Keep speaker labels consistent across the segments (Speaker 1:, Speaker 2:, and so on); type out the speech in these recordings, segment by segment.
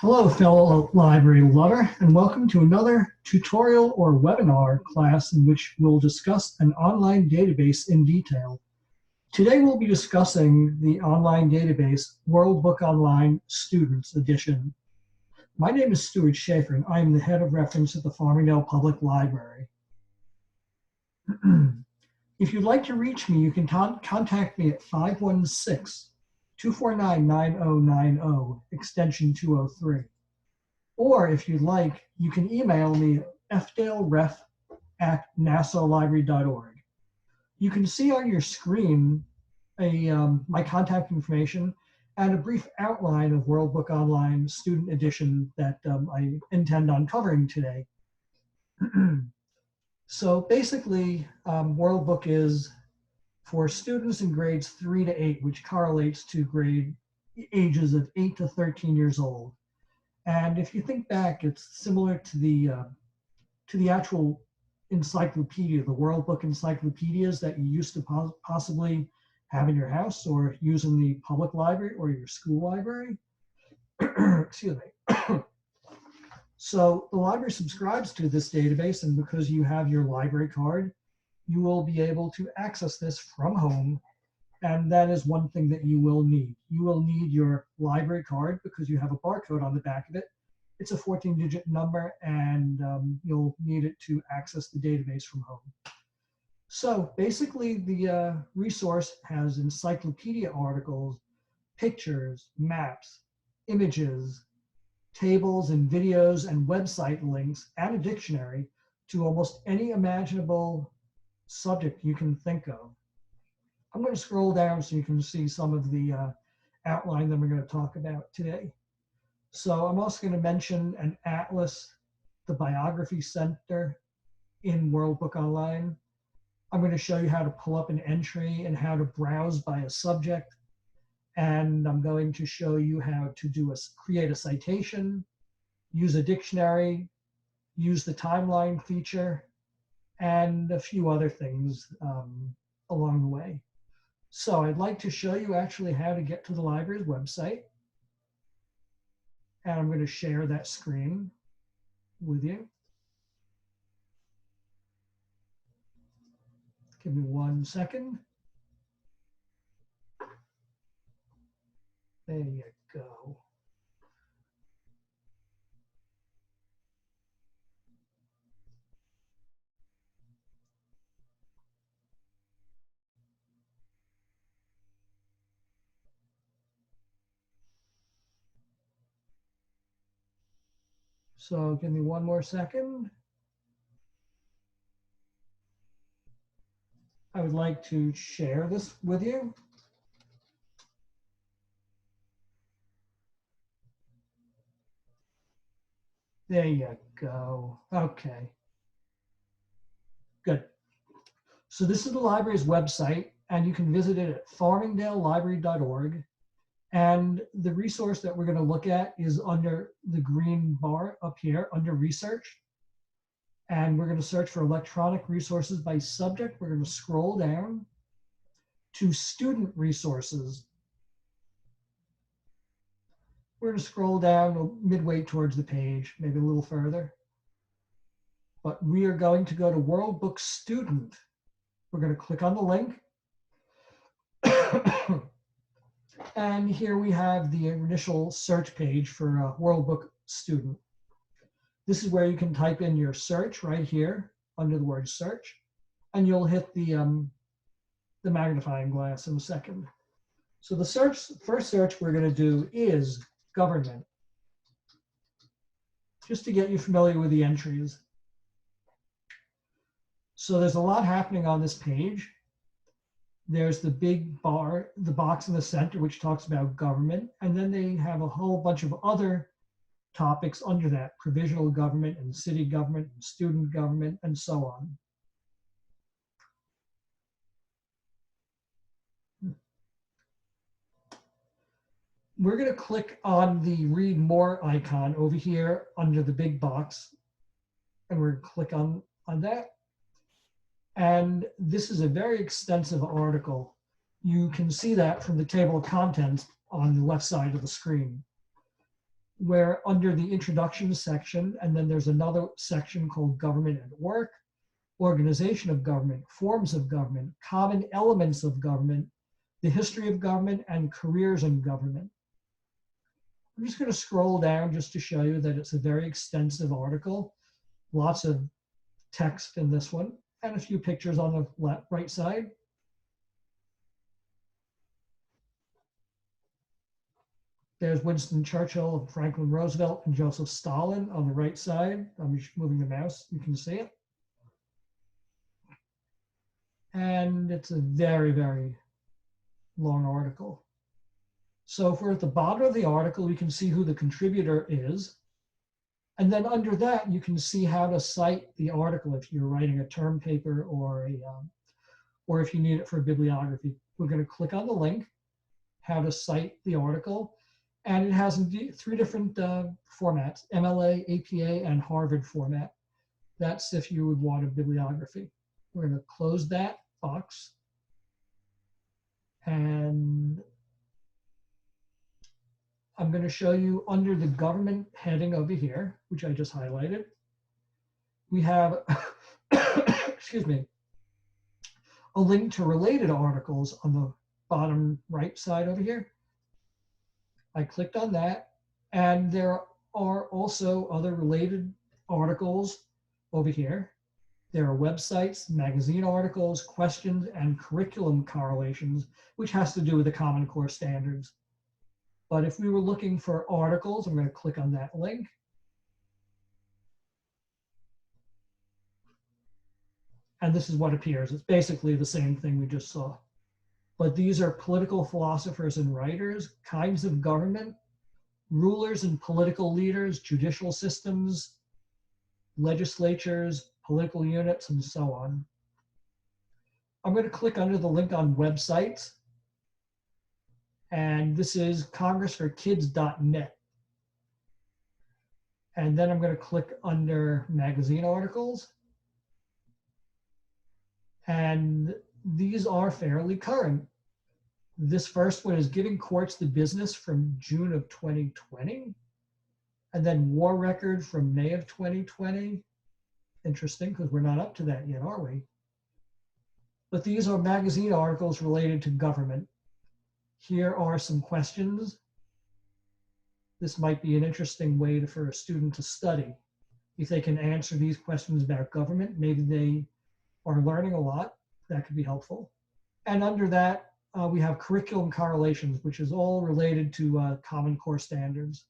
Speaker 1: Hello, fellow library lover, and welcome to another tutorial or webinar class in which we'll discuss an online database in detail. Today we'll be discussing the online database World Book Online Students Edition. My name is Stuart Schaefer, and I am the head of reference at the Farmingdale Public Library. If you'd like to reach me, you can contact me at 516-249-9090, extension 203. Or if you'd like, you can email me at fdaleref@nassaulibrary.org. You can see on your screen my contact information and a brief outline of World Book Online Student Edition that I intend on covering today. So basically, World Book is for students in grades 3 to 8, which correlates to grade ages of 8 to 13 years old. And if you think back, it's similar to the actual encyclopedia, the World Book encyclopedias that you used to possibly have in your house or use in the public library or your school library. Excuse me. So the library subscribes to this database, and because you have your library card, you will be able to access this from home. And that is one thing that you will need. You will need your library card because you have a barcode on the back of it. It's a 14-digit number, and you'll need it to access the database from home. So basically, the resource has encyclopedia articles, pictures, maps, images, tables and videos and website links, and a dictionary to almost any imaginable subject you can think of. I'm going to scroll down so you can see some of the outline that we're going to talk about today. So I'm also going to mention an atlas, the Biography Center in World Book Online. I'm going to show you how to pull up an entry and how to browse by a subject. And I'm going to show you how to create a citation, use a dictionary, use the timeline feature, and a few other things along the way. So I'd like to show you actually how to get to the library's website. And I'm going to share that screen with you. Give me 1 second. There you go. So give me 1 more second. I would like to share this with you. There you go. Okay. Good. So this is the library's website, and you can visit it at farmingdalelibrary.org. And the resource that we're going to look at is under the green bar up here under research. And we're going to search for electronic resources by subject. We're going to scroll down to student resources. We're going to scroll down midway towards the page, maybe a little further. But we are going to go to World Book Student. We're going to click on the link. And here we have the initial search page for World Book Student. This is where you can type in your search right here under the word search, and you'll hit the magnifying glass in a second. So the first search we're going to do is government, just to get you familiar with the entries. So there's a lot happening on this page. There's the big bar, the box in the center, which talks about government. And then they have a whole bunch of other topics under that: provisional government and city government and student government and so on. We're going to click on the read more icon over here under the big box. And we're going to click on that. And this is a very extensive article. You can see that from the table of contents on the left side of the screen. where under the introduction section, and then there's another section called Government at Work, Organization of Government, Forms of Government, Common Elements of Government, the History of Government, and Careers in Government. I'm just going to scroll down just to show you that it's a very extensive article. Lots of text in this one, and a few pictures on the right side. There's Winston Churchill, Franklin Roosevelt, and Joseph Stalin on the right side. I'm just moving the mouse, you can see it. And it's a very, very long article. So if we're at the bottom of the article, we can see who the contributor is. And then under that, you can see how to cite the article if you're writing a term paper or if you need it for a bibliography. We're going to click on the link, how to cite the article. And it has 3 different formats, MLA, APA, and Harvard format. That's if you would want a bibliography. We're going to close that box. And I'm going to show you under the government heading over here, which I just highlighted. We have, excuse me, a link to related articles on the bottom right side over here. I clicked on that, and there are also other related articles over here. There are websites, magazine articles, questions, and curriculum correlations, which has to do with the Common Core standards. But if we were looking for articles, I'm going to click on that link. And this is what appears. It's basically the same thing we just saw. But these are political philosophers and writers, kinds of government, rulers and political leaders, judicial systems, legislatures, political units, and so on. I'm going to click under the link on websites. And this is congressforkids.net. And then I'm going to click under magazine articles. And these are fairly current. This first one is Giving Courts the Business from June of 2020. And then War Record from May of 2020. Interesting, because we're not up to that yet, are we? But these are magazine articles related to government. Here are some questions. This might be an interesting way for a student to study. If they can answer these questions about government, maybe they are learning a lot. That could be helpful. And under that, we have curriculum correlations, which is all related to Common Core standards.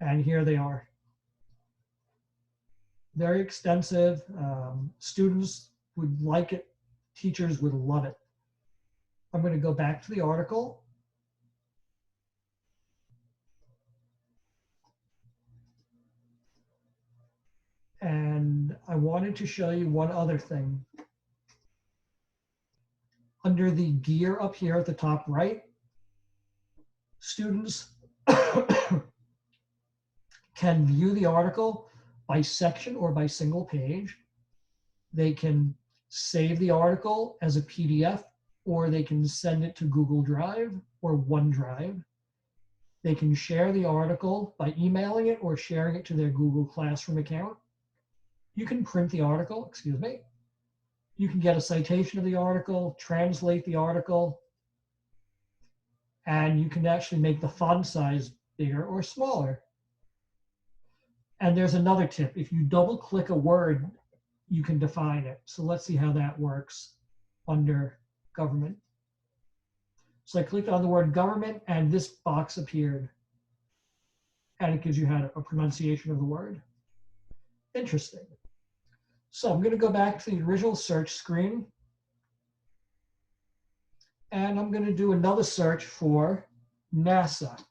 Speaker 1: And here they are. Very extensive. Students would like it. Teachers would love it. I'm going to go back to the article. And I wanted to show you one other thing. Under the gear up here at the top right, students can view the article by section or by single page. They can save the article as a PDF, or they can send it to Google Drive or OneDrive. They can share the article by emailing it or sharing it to their Google Classroom account. You can print the article, excuse me. You can get a citation of the article, translate the article, and you can actually make the font size bigger or smaller. And there's another tip. If you double click a word, you can define it. So let's see how that works under government. So I clicked on the word government and this box appeared. And it gives you a pronunciation of the word. Interesting. So I'm going to go back to the original search screen. And I'm going to do another search for NASA,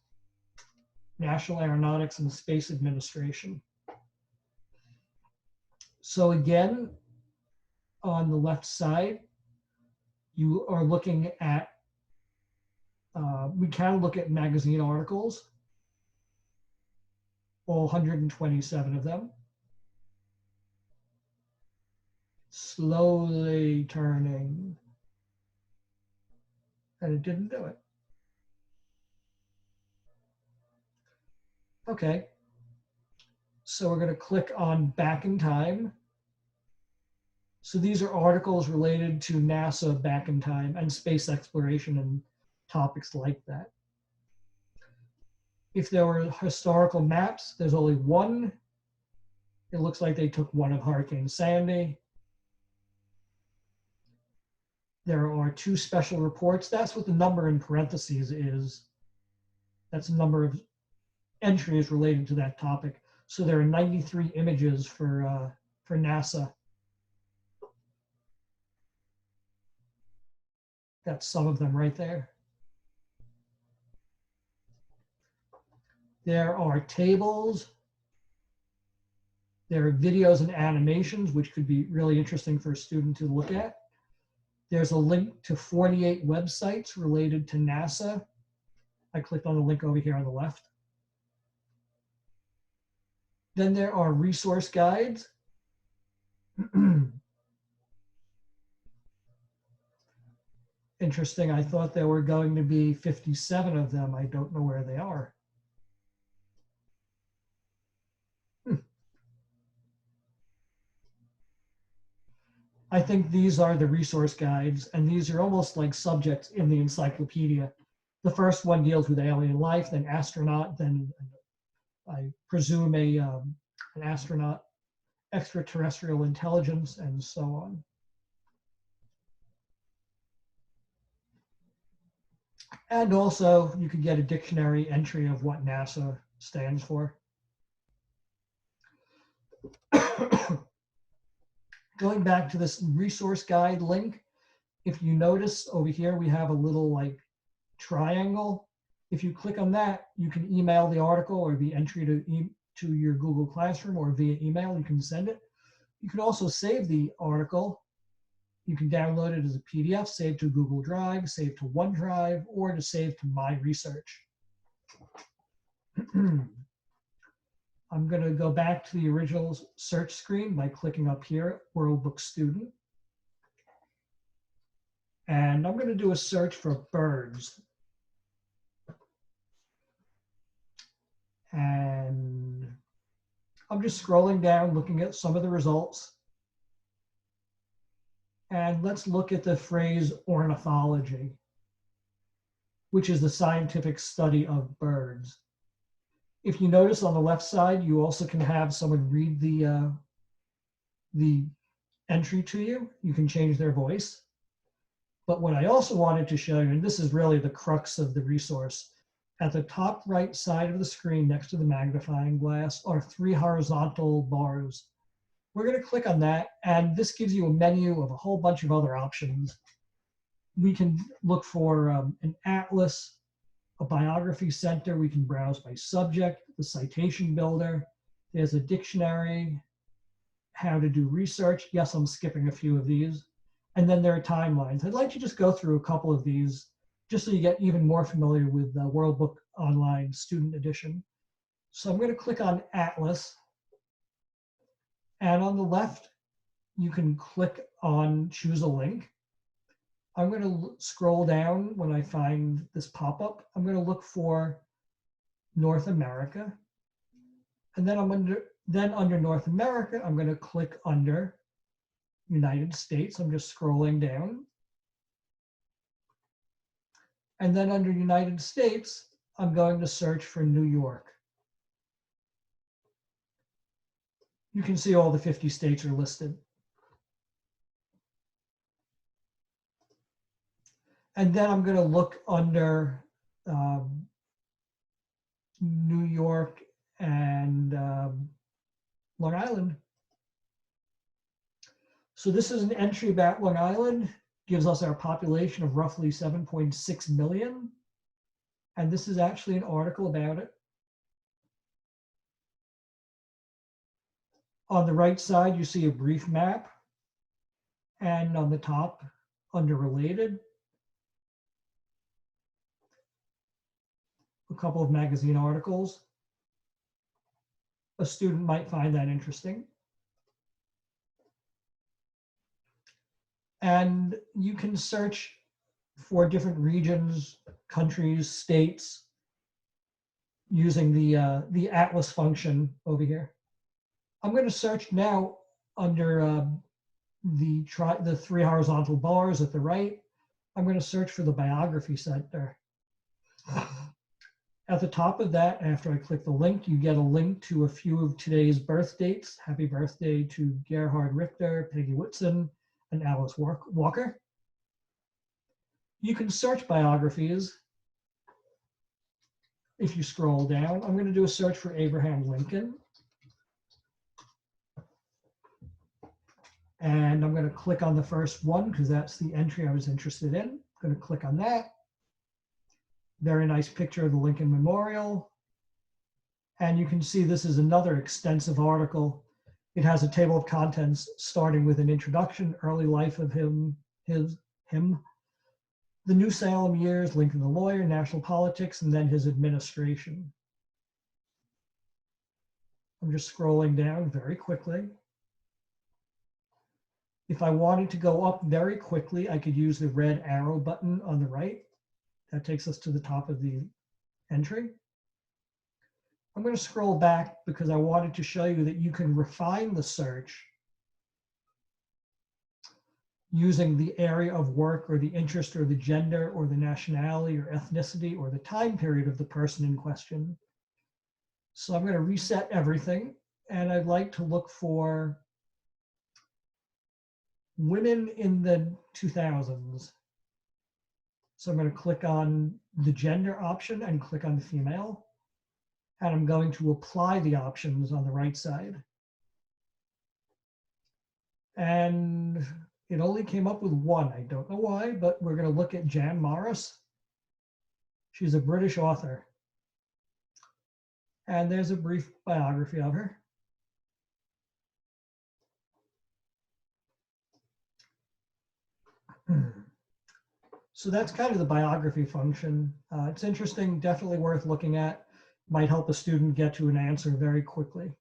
Speaker 1: National Aeronautics and Space Administration. So again, on the left side, you are looking at, we can look at magazine articles, all 127 of them. Slowly turning, and it didn't do it. Okay, so we're going to click on Back in Time. So these are articles related to NASA back in time and space exploration and topics like that. If there were historical maps, there's only one. It looks like they took one of Hurricane Sandy. There are 2 special reports. That's what the number in parentheses is. That's the number of entries related to that topic. So there are 93 images for NASA. That's some of them right there. There are tables. There are videos and animations, which could be really interesting for a student to look at. There's a link to 48 websites related to NASA. I clicked on the link over here on the left. Then there are resource guides. Interesting. I thought there were going to be 57 of them. I don't know where they are. I think these are the resource guides, and these are almost like subjects in the encyclopedia. The first one deals with alien life, then astronaut, then I presume an astronaut, extraterrestrial intelligence, and so on. And also, you could get a dictionary entry of what NASA stands for. Going back to this resource guide link, if you notice over here, we have a little like triangle. If you click on that, you can email the article or the entry to your Google Classroom, or via email, you can send it. You can also save the article. You can download it as a PDF, save to Google Drive, save to OneDrive, or to save to My Research. I'm going to go back to the original search screen by clicking up here, World Book Student. And I'm going to do a search for birds. And I'm just scrolling down, looking at some of the results. And let's look at the phrase ornithology, which is the scientific study of birds. If you notice on the left side, you also can have someone read the entry to you. You can change their voice. But what I also wanted to show you, and this is really the crux of the resource, at the top right side of the screen next to the magnifying glass are 3 horizontal bars. We're going to click on that, and this gives you a menu of a whole bunch of other options. We can look for an atlas, a biography center. We can browse by subject, the citation builder. There's a dictionary, how to do research. Yes, I'm skipping a few of these. And then there are timelines. I'd like to just go through a couple of these just so you get even more familiar with the World Book Online Student Edition. So I'm going to click on Atlas. And on the left, you can click on Choose a Link. I'm going to scroll down when I find this pop-up. I'm going to look for North America. And then under North America, I'm going to click under United States. I'm just scrolling down. And then under United States, I'm going to search for New York. You can see all the 50 states are listed. And then I'm going to look under New York and Long Island. So this is an entry about Long Island, gives us our population of roughly 7.6 million. And this is actually an article about it. On the right side, you see a brief map. And on the top, under related, a couple of magazine articles. A student might find that interesting. And you can search for different regions, countries, states. using the atlas function over here. I'm going to search now under the three horizontal bars at the right. I'm going to search for the Biography Center. At the top of that, after I click the link, you get a link to a few of today's birth dates. Happy birthday to Gerhard Richter, Peggy Whitson, and Alice Walker. You can search biographies. If you scroll down, I'm going to do a search for Abraham Lincoln. And I'm going to click on the first one because that's the entry I was interested in. I'm going to click on that. Very nice picture of the Lincoln Memorial. And you can see this is another extensive article. It has a table of contents starting with an introduction, early life of him, the New Salem years, Lincoln the lawyer, national politics, and then his administration. I'm just scrolling down very quickly. If I wanted to go up very quickly, I could use the red arrow button on the right. That takes us to the top of the entry. I'm going to scroll back because I wanted to show you that you can refine the search using the area of work or the interest or the gender or the nationality or ethnicity or the time period of the person in question. So I'm going to reset everything, and I'd like to look for women in the 2000s. So I'm going to click on the gender option and click on the female. And I'm going to apply the options on the right side. And it only came up with one. I don't know why, but we're going to look at Jan Morris. She's a British author. And there's a brief biography of her. So that's kind of the biography function. It's interesting, definitely worth looking at. Might help a student get to an answer very quickly.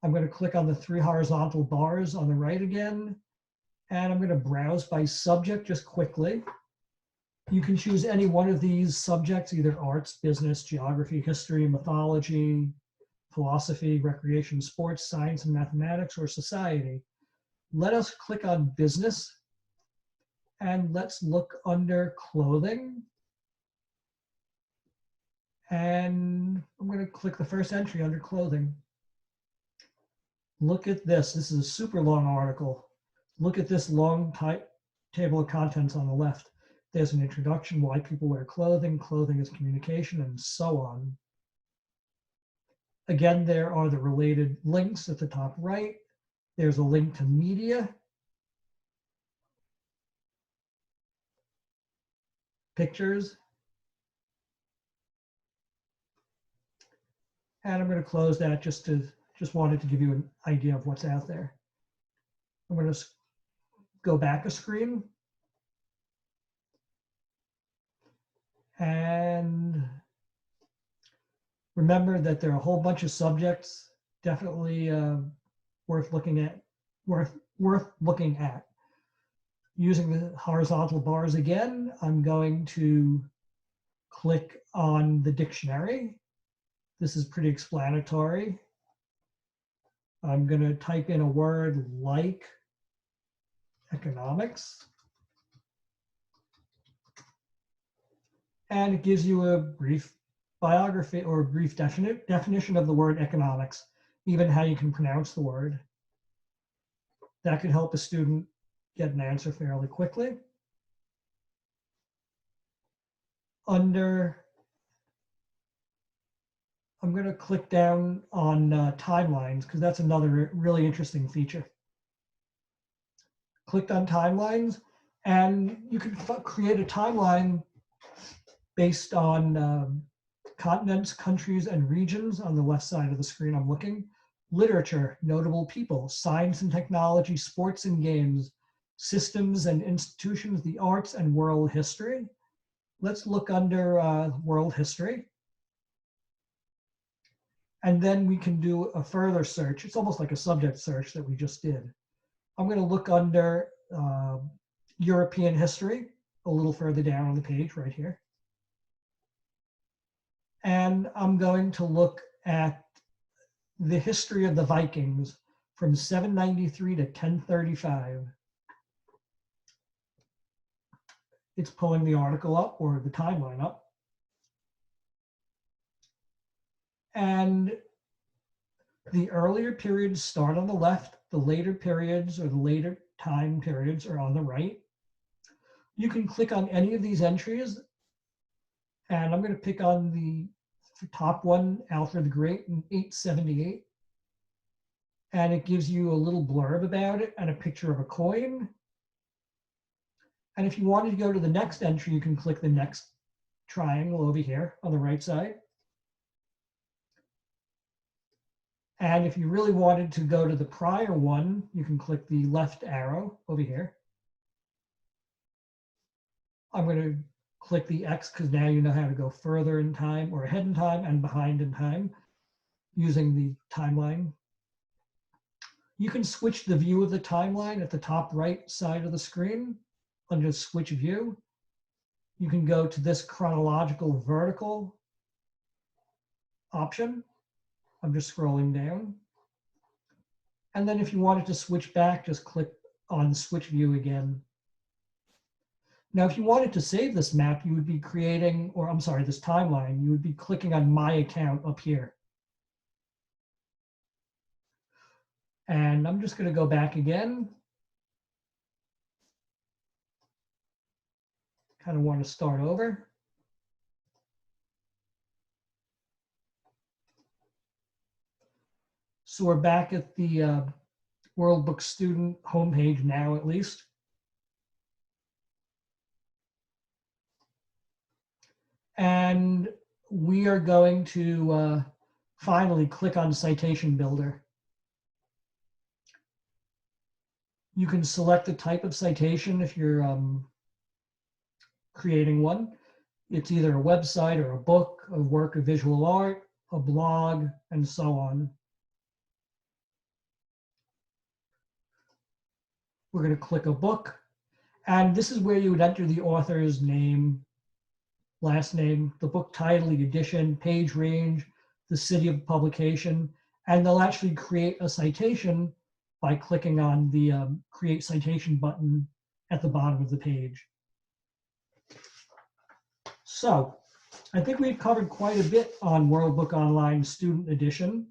Speaker 1: I'm going to click on the three horizontal bars on the right again, and I'm going to browse by subject just quickly. You can choose any one of these subjects, either arts, business, geography, history, mythology, philosophy, recreation, sports, science and mathematics, or society. Let us click on business, and let's look under clothing. And I'm going to click the first entry under clothing. Look at this. This is a super long article. Look at this long table of contents on the left. There's an introduction, why people wear clothing, clothing is communication, and so on. Again, there are the related links at the top right. There's a link to media, pictures, and I'm going to close that just wanted to give you an idea of what's out there. I'm going to go back a screen. And remember that there are a whole bunch of subjects definitely worth looking at. Using the horizontal bars again, I'm going to click on the dictionary. This is pretty explanatory. I'm going to type in a word like economics. And it gives you a brief biography or a brief definition of the word economics, even how you can pronounce the word. That could help a student get an answer fairly quickly. I'm going to click down on timelines because that's another really interesting feature. Clicked on timelines, and you can create a timeline based on continents, countries, and regions. On the left side of the screen I'm looking. Literature, notable people, science and technology, sports and games, systems and institutions, the arts, and world history. Let's look under world history. And then we can do a further search. It's almost like a subject search that we just did. I'm going to look under European history, a little further down on the page right here. And I'm going to look at the history of the Vikings from 793 to 1035. It's pulling the article up or the timeline up. And the earlier periods start on the left, the later periods or the later time periods are on the right. You can click on any of these entries, and I'm going to pick on the top one, Alfred the Great in 878. And it gives you a little blurb about it and a picture of a coin. And if you wanted to go to the next entry, you can click the next triangle over here on the right side. And if you really wanted to go to the prior one, you can click the left arrow over here. I'm going to click the X because now you know how to go further in time or ahead in time and behind in time using the timeline. You can switch the view of the timeline at the top right side of the screen under Switch View. You can go to this chronological vertical option. I'm just scrolling down. And then if you wanted to switch back, just click on Switch View again. Now, if you wanted to save this map, you would be creating, or I'm sorry, this timeline, you would be clicking on My Account up here. And I'm just going to go back again. Kind of want to start over. So we're back at the World Book Student homepage now, at least. And we are going to finally click on Citation Builder. You can select the type of citation if you're creating one. It's either a website or a book, a work of visual art, a blog, and so on. We're going to click a book. And this is where you would enter the author's name, last name, the book title, the edition, page range, the city of publication, and they'll actually create a citation by clicking on the Create Citation button at the bottom of the page. So I think we've covered quite a bit on World Book Online Student Edition,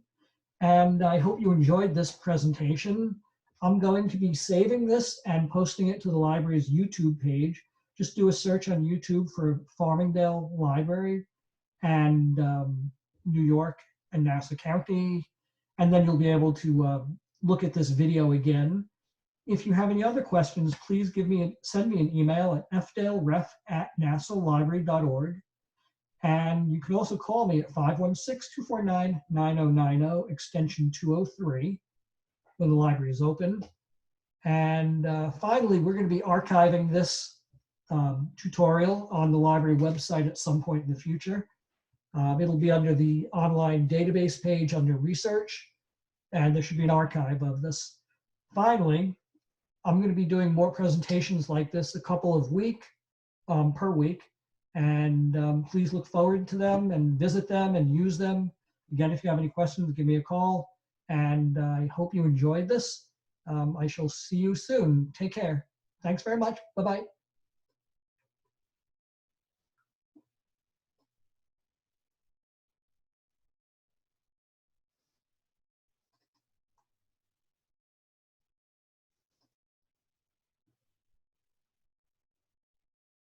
Speaker 1: and I hope you enjoyed this presentation. I'm going to be saving this and posting it to the library's YouTube page. Just do a search on YouTube for Farmingdale Library and New York and Nassau County, and then you'll be able to look at this video again. If you have any other questions, please send me an email at fdaleref@nassaulibrary.org. And you can also call me at 516-249-9090, extension 203, when the library is open. And finally, we're going to be archiving this tutorial on the library website at some point in the future. It'll be under the online database page under research, and there should be an archive of this. Finally, I'm going to be doing more presentations like this a couple of per week, and please look forward to them and visit them and use them. Again, if you have any questions, give me a call, and I hope you enjoyed this. I shall see you soon. Take care. Thanks very much. Bye-bye.